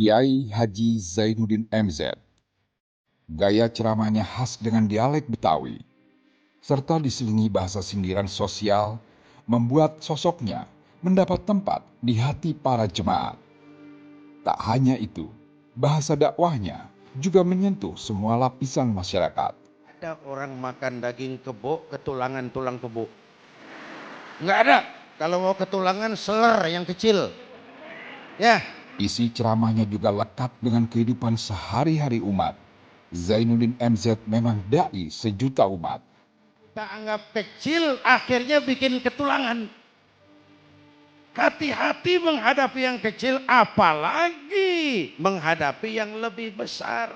Kiai Haji Zainuddin MZ. Gaya ceramahnya khas dengan dialek Betawi, serta diselingi bahasa sindiran sosial, membuat sosoknya mendapat tempat di hati para jemaat. Tak hanya itu, bahasa dakwahnya juga menyentuh semua lapisan masyarakat. Ada orang makan daging kebo, ketulangan tulang kebo. Nggak ada. Kalau mau ketulangan seler yang kecil. Ya, Isi ceramahnya juga lekat dengan kehidupan sehari-hari umat. Zainuddin MZ memang dai sejuta umat. kita anggap kecil, akhirnya bikin ketulangan. Hati-hati menghadapi yang kecil, apalagi menghadapi yang lebih besar.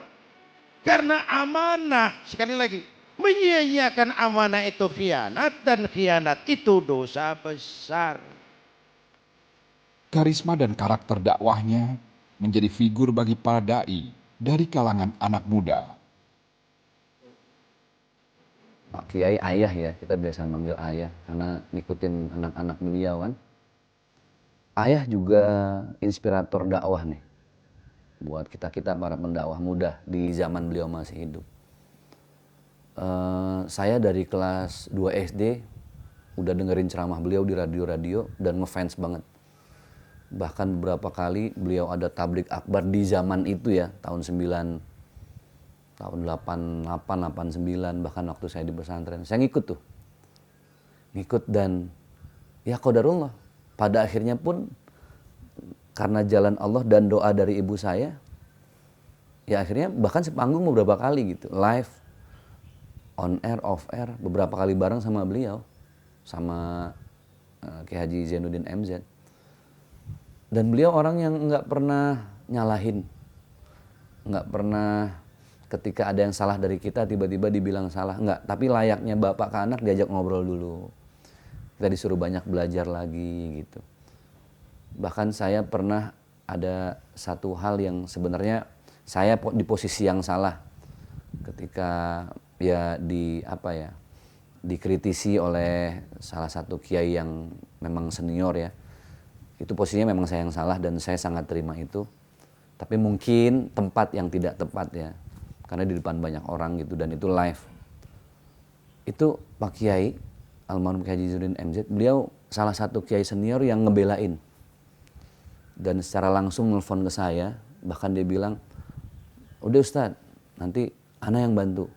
Karena amanah, sekali lagi, menyia-nyiakan amanah itu khianat, dan khianat itu dosa besar. Karisma dan karakter dakwahnya menjadi figur bagi para dai dari kalangan anak muda. Pak Kiai ayah ya, kita biasa manggil ayah karena ngikutin anak-anak beliau kan. Ayah juga inspirator dakwah nih buat kita-kita para pendakwah muda di zaman beliau masih hidup. Saya dari kelas 2 SD udah dengerin ceramah beliau di radio-radio dan ngefans banget. Bahkan beberapa kali beliau ada tablik akbar di zaman itu ya, tahun 88, 89, bahkan waktu saya di pesantren. Saya ngikut tuh. Ngikut dan ya qadarullah. Pada akhirnya pun karena jalan Allah dan doa dari ibu saya, ya akhirnya bahkan sepanggung beberapa kali gitu. Live, on air, off air, beberapa kali bareng sama beliau. Sama Kiai Haji Zainuddin MZ. Dan beliau orang yang nggak pernah nyalahin, nggak pernah ketika ada yang salah dari kita tiba-tiba dibilang salah, nggak. Tapi layaknya bapak ke anak diajak ngobrol dulu, kita disuruh banyak belajar lagi gitu. Bahkan saya pernah ada satu hal yang sebenarnya saya di posisi yang salah ketika ya dikritisi oleh salah satu kiai yang memang senior ya. Itu posisinya memang saya yang salah dan saya sangat terima itu. Tapi mungkin tempat yang tidak tepat ya. Karena di depan banyak orang gitu dan itu live. Itu Pak Kiai, almarhum Kiai Haji Zainuddin MZ, beliau salah satu kiai senior yang ngebelain. Dan secara langsung nelfon ke saya, bahkan dia bilang, "Udah Ustadz, nanti ana yang bantu.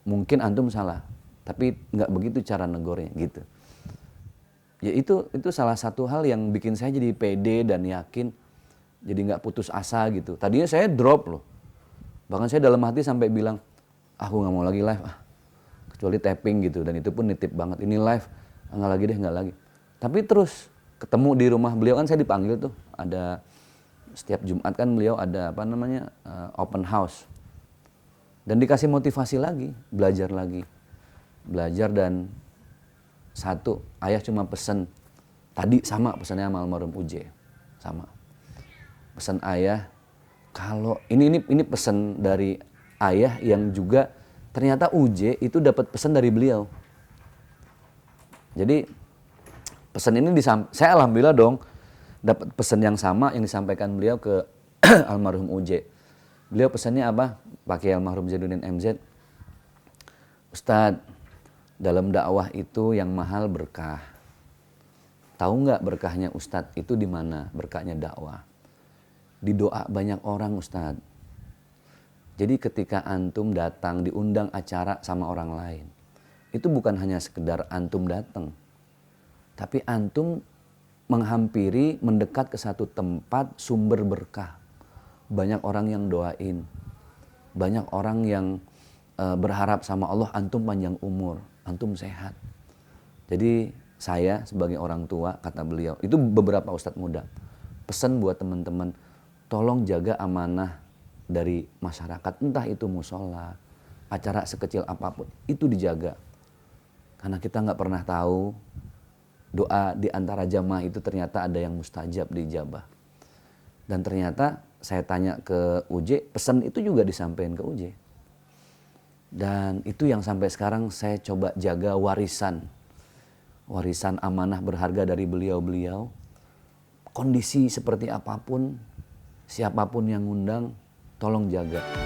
Mungkin antum salah, tapi nggak begitu cara negornya," gitu. Ya itu salah satu hal yang bikin saya jadi pede dan yakin, jadi nggak putus asa gitu. Tadinya saya drop loh, bahkan saya dalam hati sampai bilang, aku nggak mau lagi live, kecuali tapping gitu. Dan itu pun nitip banget, ini live, nggak lagi deh, nggak lagi. Tapi terus ketemu di rumah beliau kan saya dipanggil tuh, ada setiap Jumat kan beliau ada open house. Dan dikasih motivasi lagi, belajar dan satu, ayah cuma pesen, tadi sama pesannya sama almarhum Uje, sama. Pesan ayah, kalau ini pesan dari ayah yang juga ternyata Uje itu dapat pesan dari beliau. Jadi pesan ini saya alhamdulillah dong dapat pesan yang sama yang disampaikan beliau ke almarhum Uje. Beliau pesannya apa? Pakai almarhum Zainuddin MZ. Ustadz, dalam dakwah itu yang mahal berkah. Tahu nggak berkahnya Ustadz itu di mana? Berkahnya dakwah. Di doa banyak orang Ustadz. Jadi ketika antum datang diundang acara sama orang lain, itu bukan hanya sekedar antum datang, tapi antum menghampiri, mendekat ke satu tempat sumber berkah. Banyak orang yang doain, banyak orang yang berharap sama Allah antum panjang umur, antum sehat. Jadi saya sebagai orang tua, kata beliau, itu beberapa ustadz muda, pesan buat teman-teman, tolong jaga amanah dari masyarakat, entah itu musola, acara sekecil apapun, itu dijaga. Karena kita nggak pernah tahu doa di antara jamaah itu ternyata ada yang mustajab dijabah. Dan ternyata saya tanya ke Uje, pesan itu juga disampaikan ke Uje. Dan itu yang sampai sekarang saya coba jaga warisan amanah berharga dari beliau-beliau. Kondisi seperti apapun, siapapun yang ngundang, tolong jaga.